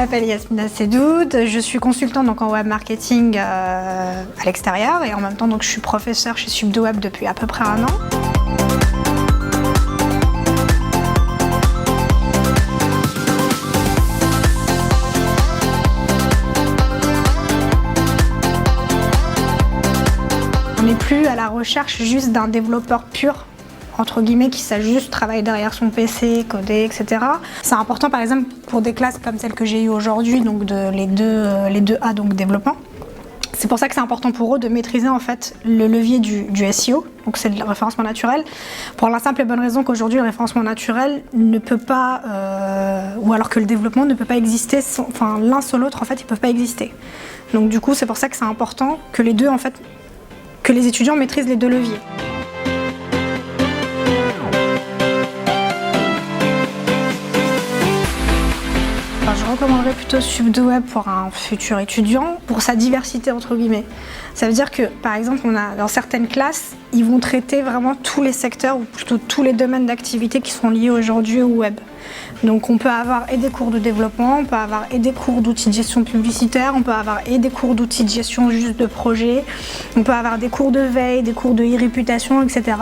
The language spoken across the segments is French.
m'appelle Yasmina Sedoud, je suis consultante donc, en web marketing à l'extérieur et en même temps donc, je suis professeure chez Subdoweb depuis à peu près 1 an. On n'est plus à la recherche juste d'un développeur pur, entre guillemets, qui sait juste travailler derrière son PC, coder, etc. C'est important par exemple pour des classes comme celle que j'ai eue aujourd'hui, donc les deux A, donc développement. C'est pour ça que c'est important pour eux de maîtriser en fait le levier du SEO, donc c'est le référencement naturel, pour la simple et bonne raison qu'aujourd'hui le référencement naturel ne peut pas, ou alors que le développement ne peut pas exister, enfin l'un sans l'autre en fait ils ne peuvent pas exister. Donc du coup c'est pour ça que c'est important que les deux en fait, que les étudiants maîtrisent les deux leviers. Je recommanderais plutôt Subdoweb pour un futur étudiant, pour sa diversité entre guillemets. Ça veut dire que par exemple, dans certaines classes, ils vont traiter vraiment tous les secteurs ou plutôt tous les domaines d'activité qui sont liés aujourd'hui au web. Donc on peut avoir et des cours de développement, on peut avoir et des cours d'outils de gestion publicitaire, on peut avoir et des cours d'outils de gestion juste de projet, on peut avoir des cours de veille, des cours de e-réputation, etc.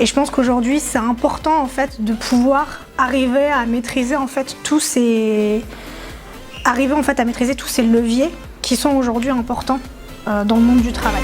Et je pense qu'aujourd'hui c'est important en fait de pouvoir arriver à maîtriser en fait tous ces leviers qui sont aujourd'hui importants dans le monde du travail.